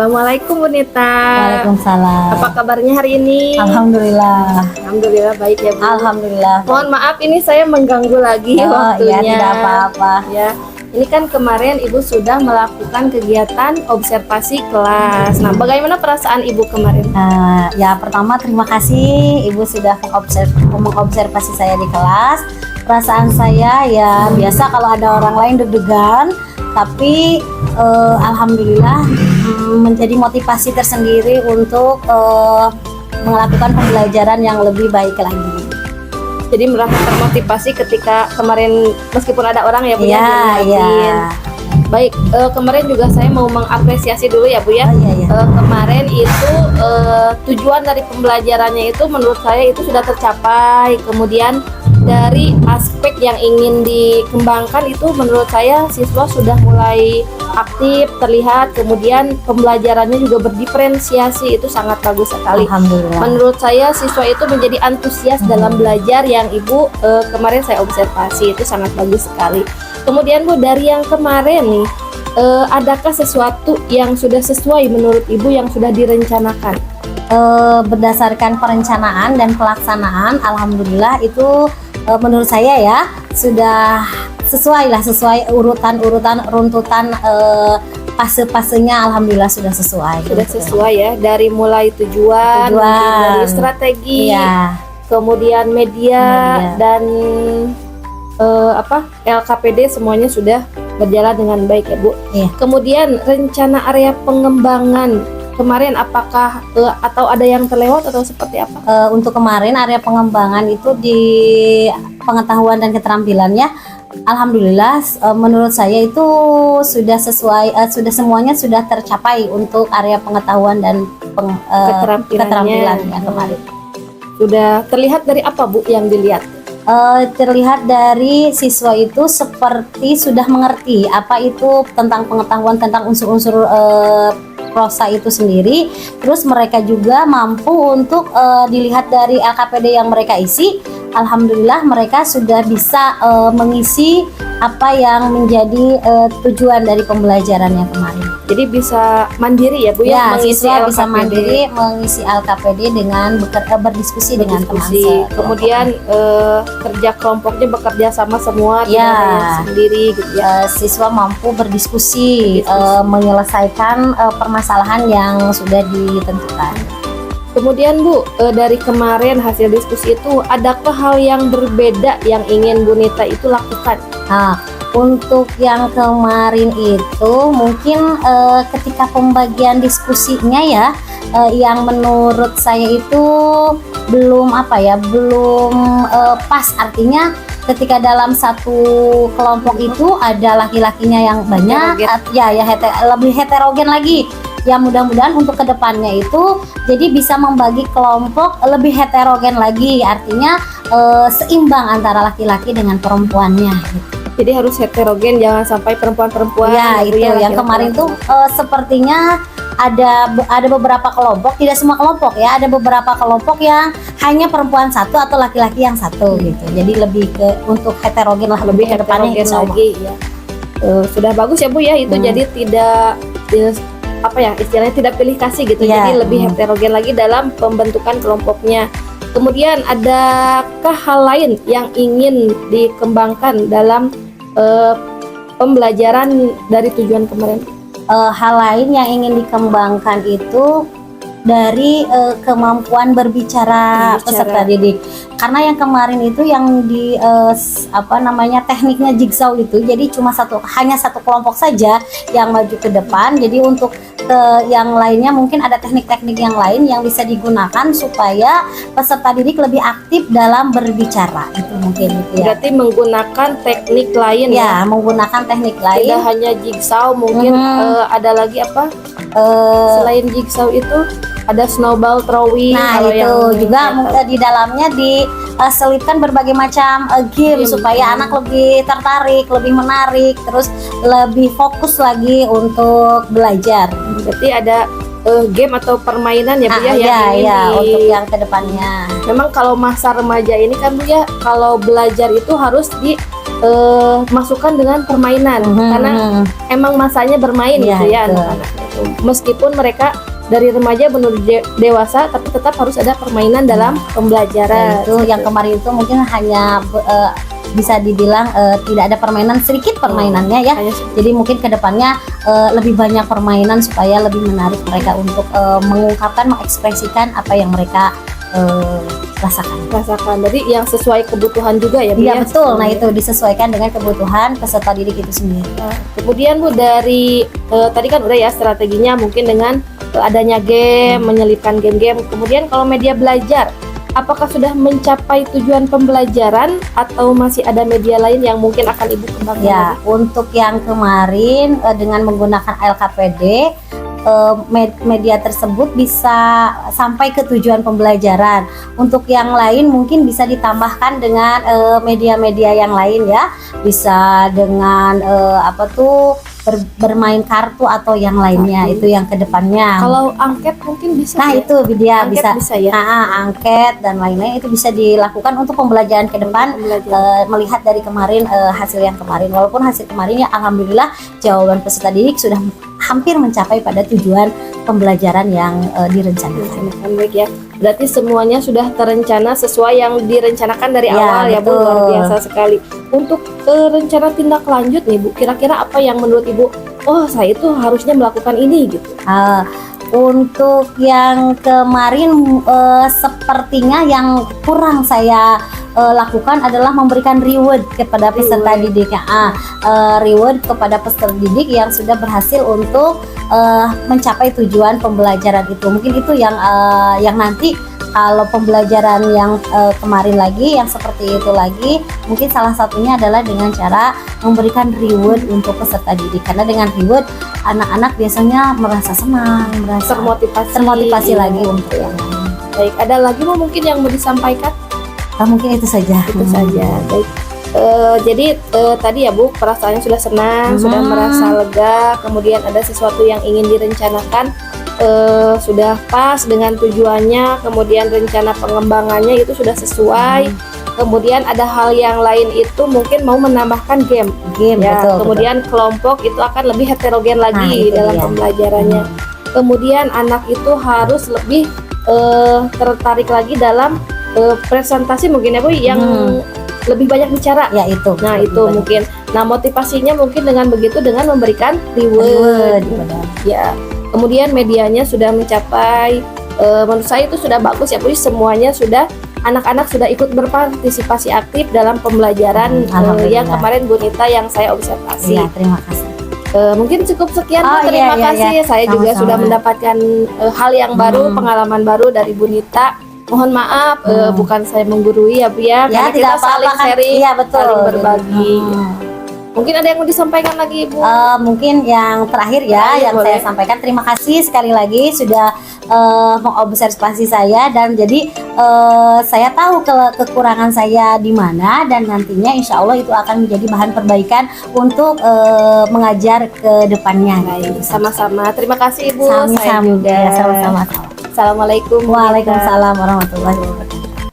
Assalamualaikum Bu Nita. Waalaikumsalam. Apa kabarnya hari ini? Alhamdulillah. Alhamdulillah baik ya Bu. Alhamdulillah. Mohon maaf ini saya mengganggu lagi waktunya. Ya, tidak apa-apa. Ya, ini kan kemarin Ibu sudah melakukan kegiatan observasi kelas. Nah, bagaimana perasaan Ibu kemarin? Ya, pertama terima kasih Ibu sudah mengobservasi saya di kelas. Perasaan saya ya biasa kalau ada orang lain deg-degan, tapi alhamdulillah menjadi motivasi tersendiri untuk melakukan pembelajaran yang lebih baik lagi. Jadi merasa termotivasi ketika kemarin meskipun ada orang ya Bu Iya, iya. Baik, kemarin juga saya mau mengapresiasi dulu ya Bu ya. Kemarin itu tujuan dari pembelajarannya itu menurut saya itu sudah tercapai. Kemudian dari aspek yang ingin dikembangkan itu menurut saya siswa sudah mulai aktif terlihat, kemudian pembelajarannya juga berdiferensiasi, itu sangat bagus sekali. Alhamdulillah. Menurut saya siswa itu menjadi antusias dalam belajar yang Ibu kemarin saya observasi, itu sangat bagus sekali. Kemudian Bu, dari yang kemarin nih, adakah sesuatu yang sudah sesuai menurut Ibu yang sudah direncanakan? Berdasarkan perencanaan dan pelaksanaan, alhamdulillah itu menurut saya ya sudah sesuai urutan runtutan fase-fasenya, alhamdulillah sudah sesuai. Sudah sesuai ya, dari mulai tujuan. Dari strategi, kemudian media. Dan LKPD semuanya sudah berjalan dengan baik ya Bu. Kemudian rencana area pengembangan kemarin apakah atau ada yang terlewat atau seperti apa? Untuk kemarin area pengembangan itu di pengetahuan dan keterampilannya, alhamdulillah menurut saya itu sudah sesuai, sudah semuanya sudah tercapai untuk area pengetahuan dan keterampilan ya kemarin. Sudah terlihat dari apa Bu yang dilihat? Terlihat dari siswa itu seperti sudah mengerti apa itu tentang pengetahuan tentang unsur-unsur prosa itu sendiri. Terus mereka juga mampu untuk dilihat dari LKPD yang mereka isi. Alhamdulillah mereka sudah bisa mengisi apa yang menjadi tujuan dari pembelajarannya kemarin. Jadi bisa mandiri ya Bu ya, mengisi siswa LKPD. bisa mandiri mengisi LKPD dengan berdiskusi dengan teman. Kemudian kerja kelompoknya bekerja sama semua, tidak ada yang sendiri gitu ya. Siswa mampu berdiskusi. Menyelesaikan permasalahan yang sudah ditentukan. Kemudian Bu, dari kemarin hasil diskusi itu adakah hal yang berbeda yang ingin Bu Nita itu lakukan? Untuk yang kemarin itu mungkin ketika pembagian diskusinya ya, yang menurut saya itu belum pas, artinya ketika dalam satu kelompok itu ada laki-lakinya yang banyak, lebih heterogen lagi. Ya mudah-mudahan untuk kedepannya itu jadi bisa membagi kelompok lebih heterogen lagi, artinya seimbang antara laki-laki dengan perempuannya gitu. Jadi harus heterogen, jangan sampai perempuan-perempuan. Ya itu yang kemarin tuh sepertinya ada beberapa kelompok, tidak semua kelompok ya, ada beberapa kelompok yang hanya perempuan satu atau laki-laki yang satu gitu. Jadi lebih ke untuk heterogen lah, lebih heterogen lagi ya. Sudah bagus ya Bu ya, itu jadi tidak istilahnya tidak pilih kasih gitu. Jadi lebih heterogen lagi dalam pembentukan kelompoknya. Kemudian adakah hal lain yang ingin dikembangkan dalam pembelajaran dari tujuan kemarin? Hal lain yang ingin dikembangkan itu dari kemampuan berbicara peserta didik. Karena yang kemarin itu yang di tekniknya jigsaw itu, jadi hanya satu kelompok saja yang maju ke depan. Jadi untuk yang lainnya mungkin ada teknik-teknik yang lain yang bisa digunakan supaya peserta didik lebih aktif dalam berbicara. Itu mungkin itu ya. Berarti menggunakan teknik lain ya? Menggunakan teknik lain. Tidak hanya jigsaw, mungkin ada lagi apa? Selain jigsaw itu ada snowball throwing. Nah itu juga di dalamnya diselipkan berbagai macam game supaya anak lebih tertarik, lebih menarik, terus lebih fokus lagi untuk belajar. Berarti ada game atau permainan ya Bu ya? Untuk yang kedepannya. Memang kalau masa remaja ini kan Bu ya, kalau belajar itu harus di masukkan dengan permainan karena emang masanya bermain Iya, gitu ya betul. anak-anak itu. Meskipun mereka dari remaja menuju dewasa, tapi tetap harus ada permainan dalam pembelajaran. Itu yang kemarin itu mungkin hanya bisa dibilang tidak ada permainan, sedikit permainannya ya. Hanya Jadi mungkin kedepannya lebih banyak permainan supaya lebih menarik mereka untuk mengungkapkan, mengekspresikan apa yang mereka rasakan. Jadi yang sesuai kebutuhan juga ya Bu Iya ya, betul. Nah sebenarnya. itu disesuaikan dengan kebutuhan peserta didik itu sendiri. Nah, kemudian Bu dari tadi kan udah ya strateginya mungkin dengan adanya game, menyelipkan game-game. Kemudian kalau media belajar, apakah sudah mencapai tujuan pembelajaran atau masih ada media lain yang mungkin akan Ibu kembangkan Ya, lagi? untuk yang kemarin dengan menggunakan LKPD, media tersebut bisa sampai ke tujuan pembelajaran. Untuk yang lain mungkin bisa ditambahkan dengan media-media yang lain ya, bisa dengan bermain kartu atau yang lainnya. Itu yang kedepannya. Kalau angket mungkin bisa. Nah ya? itu dia Angket bisa ya? angket dan lainnya itu bisa dilakukan untuk pembelajaran ke depan. Pembelajaran. Melihat dari kemarin hasil yang kemarin, walaupun hasil kemarin ya alhamdulillah jawaban peserta didik sudah hampir mencapai pada tujuan pembelajaran yang direncanakan. Baik ya. Berarti semuanya sudah terencana sesuai yang direncanakan dari Ya, awal ya Bu. betul. Luar biasa sekali. Untuk rencana tindak lanjut nih Bu, kira-kira apa yang menurut Ibu, oh saya itu harusnya melakukan ini gitu? Untuk yang kemarin sepertinya yang kurang saya lakukan adalah memberikan reward kepada peserta didik. Reward kepada peserta didik yang sudah berhasil untuk mencapai tujuan pembelajaran itu. Mungkin itu yang nanti kalau pembelajaran yang kemarin lagi, yang seperti itu lagi, mungkin salah satunya adalah dengan cara memberikan reward untuk peserta didik. Karena dengan reward, anak-anak biasanya merasa senang, merasa termotivasi lagi untuk yang lain. Baik, ada lagi Bu mungkin yang mau disampaikan? Mungkin itu saja. Itu saja. Baik. Jadi tadi ya Bu, perasaannya sudah senang, sudah merasa lega, kemudian ada sesuatu yang ingin direncanakan, sudah pas dengan tujuannya, kemudian rencana pengembangannya itu sudah sesuai. Kemudian ada hal yang lain itu mungkin mau menambahkan game ya. Betul, Kemudian kelompok itu akan lebih heterogen lagi itu dalam dia. Pembelajarannya. Kemudian anak itu harus lebih tertarik lagi dalam presentasi mungkin ya Bu yang lebih banyak bicara. Ya itu. Nah itu mungkin. Nah motivasinya mungkin dengan begitu, dengan memberikan reward. Ya. Kemudian medianya sudah mencapai, menurut saya itu sudah bagus ya Bu. Semuanya sudah, anak-anak sudah ikut berpartisipasi aktif dalam pembelajaran yang kemarin Bu Nita yang saya observasi. Iya, terima kasih. Mungkin cukup sekian Bu, terima kasih. Saya juga sudah mendapatkan hal yang baru, pengalaman baru dari Bu Nita. Mohon maaf, bukan saya menggurui ya Bu ya, karena kita saling sharing, saling berbagi. Mungkin ada yang mau disampaikan lagi Ibu? Mungkin yang terakhir ya, yang boleh. saya sampaikan, terima kasih sekali lagi sudah mengobservasi saya, dan jadi saya tahu kekurangan saya di mana, dan nantinya insya Allah itu akan menjadi bahan perbaikan untuk mengajar ke depannya. Baik, sama-sama. Terima kasih Ibu. Sama-sama. Saya juga. Ya, sama-sama. Assalamualaikum. Waalaikumsalam warahmatullahi wabarakatuh.